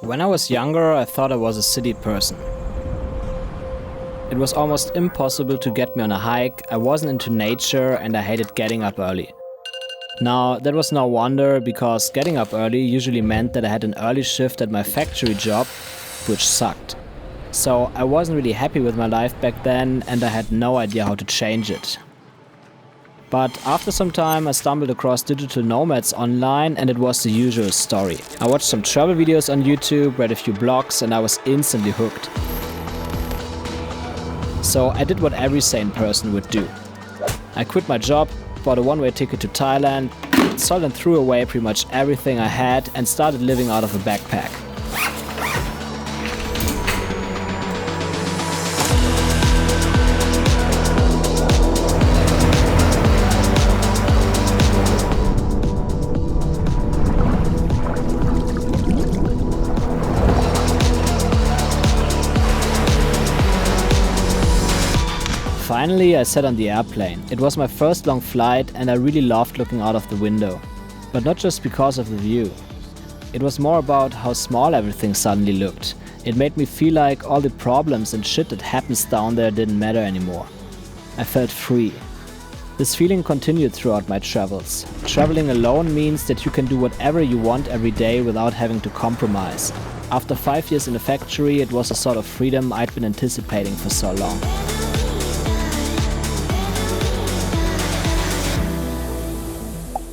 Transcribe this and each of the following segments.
When I was younger, I thought I was a city person. It was almost impossible to get me on a hike, I wasn't into nature, and I hated getting up early. Now, that was no wonder, because getting up early usually meant that I had an early shift at my factory job, which sucked. So I wasn't really happy with my life back then, and I had no idea how to change it. But after some time I stumbled across digital nomads online, and it was the usual story. I watched some travel videos on YouTube, read a few blogs, and I was instantly hooked. So I did what every sane person would do. I quit my job, bought a one-way ticket to Thailand, sold and threw away pretty much everything I had, and started living out of a backpack. Finally, I sat on the airplane. It was my first long flight, and I really loved looking out of the window. But not just because of the view. It was more about how small everything suddenly looked. It made me feel like all the problems and shit that happens down there didn't matter anymore. I felt free. This feeling continued throughout my travels. Traveling alone means that you can do whatever you want every day without having to compromise. After 5 years in a factory, it was a sort of freedom I'd been anticipating for so long.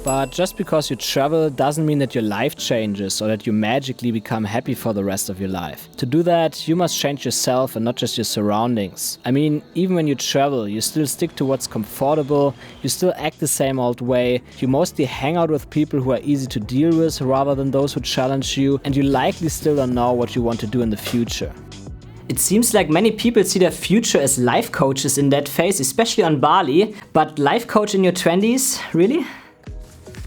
But just because you travel doesn't mean that your life changes or that you magically become happy for the rest of your life. To do that, you must change yourself and not just your surroundings. I mean, even when you travel, you still stick to what's comfortable, you still act the same old way, you mostly hang out with people who are easy to deal with rather than those who challenge you, and you likely still don't know what you want to do in the future. It seems like many people see their future as life coaches in that phase, especially on Bali, but life coach in your 20s, really?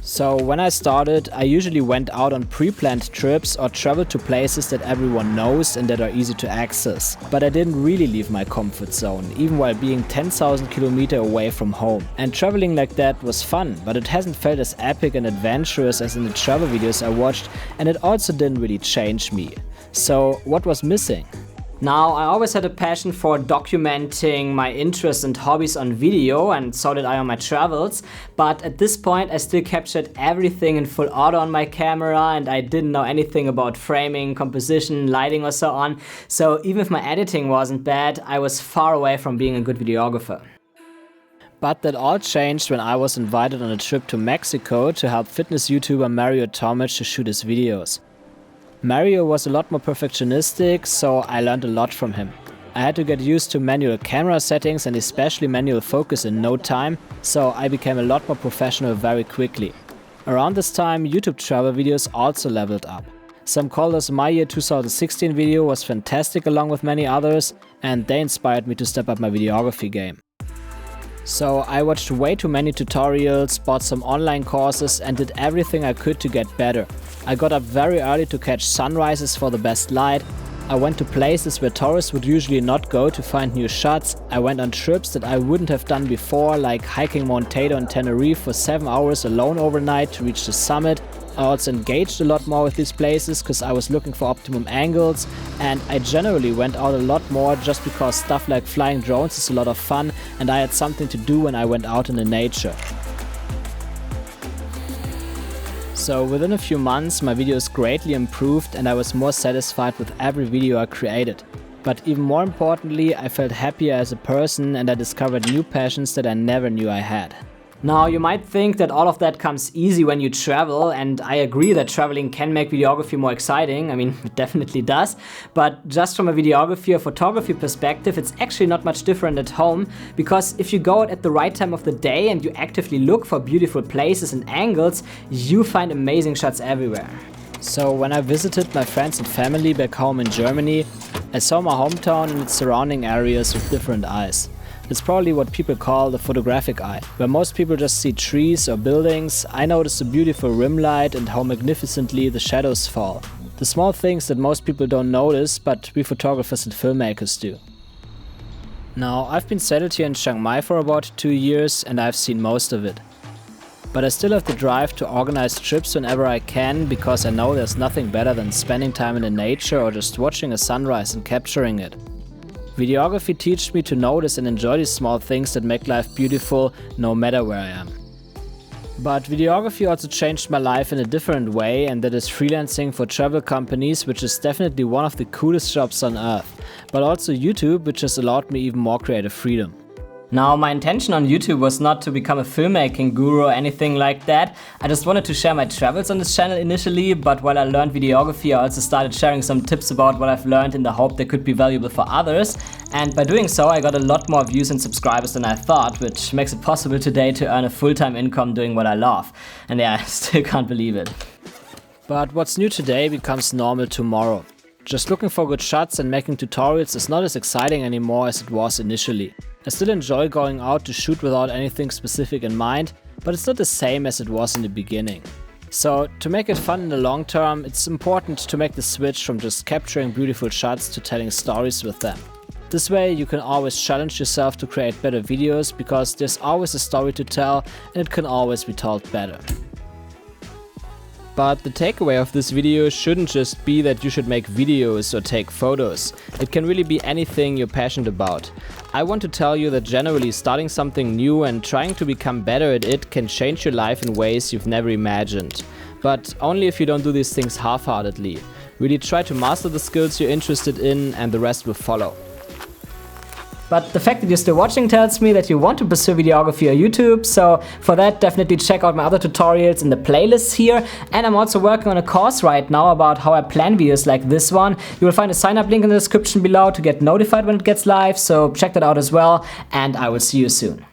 So when I started, I usually went out on pre-planned trips or traveled to places that everyone knows and that are easy to access. But I didn't really leave my comfort zone, even while being 10,000 kilometers away from home. And traveling like that was fun, but it hasn't felt as epic and adventurous as in the travel videos I watched, and it also didn't really change me. So what was missing? Now, I always had a passion for documenting my interests and hobbies on video, and so did I on my travels, but at this point I still captured everything in full auto on my camera, and I didn't know anything about framing, composition, lighting or so on, so even if my editing wasn't bad, I was far away from being a good videographer. But that all changed when I was invited on a trip to Mexico to help fitness YouTuber Mario Tomic to shoot his videos. Mario was a lot more perfectionistic, so I learned a lot from him. I had to get used to manual camera settings and especially manual focus in no time, so I became a lot more professional very quickly. Around this time, YouTube travel videos also leveled up. Some called us My Year 2016 video was fantastic along with many others, and they inspired me to step up my videography game. So I watched way too many tutorials, bought some online courses and did everything I could to get better. I got up very early to catch sunrises for the best light. I went to places where tourists would usually not go to find new shots. I went on trips that I wouldn't have done before, like hiking Mount Teide on Tenerife for 7 hours alone overnight to reach the summit. I also engaged a lot more with these places because I was looking for optimum angles, and I generally went out a lot more just because stuff like flying drones is a lot of fun and I had something to do when I went out in the nature. So within a few months my videos greatly improved and I was more satisfied with every video I created. But even more importantly, I felt happier as a person and I discovered new passions that I never knew I had. Now, you might think that all of that comes easy when you travel, and I agree that traveling can make videography more exciting. I mean, it definitely does. But just from a videography or photography perspective, it's actually not much different at home, because if you go out at the right time of the day and you actively look for beautiful places and angles, you find amazing shots everywhere. So when I visited my friends and family back home in Germany, I saw my hometown and its surrounding areas with different eyes. It's probably what people call the photographic eye. Where most people just see trees or buildings, I noticed the beautiful rim light and how magnificently the shadows fall. The small things that most people don't notice, but we photographers and filmmakers do. Now, I've been settled here in Chiang Mai for about 2 years and I've seen most of it. But I still have the drive to organize trips whenever I can, because I know there's nothing better than spending time in the nature or just watching a sunrise and capturing it. Videography teaches me to notice and enjoy these small things that make life beautiful no matter where I am. But videography also changed my life in a different way, and that is freelancing for travel companies, which is definitely one of the coolest jobs on earth. But also YouTube, which has allowed me even more creative freedom. Now, my intention on YouTube was not to become a filmmaking guru or anything like that. I just wanted to share my travels on this channel initially, but while I learned videography, I also started sharing some tips about what I've learned in the hope they could be valuable for others. And by doing so, I got a lot more views and subscribers than I thought, which makes it possible today to earn a full-time income doing what I love. And yeah, I still can't believe it. But what's new today becomes normal tomorrow. Just looking for good shots and making tutorials is not as exciting anymore as it was initially. I still enjoy going out to shoot without anything specific in mind, but it's not the same as it was in the beginning. So, to make it fun in the long term, it's important to make the switch from just capturing beautiful shots to telling stories with them. This way you can always challenge yourself to create better videos, because there's always a story to tell and it can always be told better. But the takeaway of this video shouldn't just be that you should make videos or take photos. It can really be anything you're passionate about. I want to tell you that generally starting something new and trying to become better at it can change your life in ways you've never imagined. But only if you don't do these things half-heartedly. Really try to master the skills you're interested in, and the rest will follow. But the fact that you're still watching tells me that you want to pursue videography or YouTube, so for that definitely check out my other tutorials in the playlists here. And I'm also working on a course right now about how I plan videos like this one. You will find a sign up link in the description below to get notified when it gets live, so check that out as well, and I will see you soon.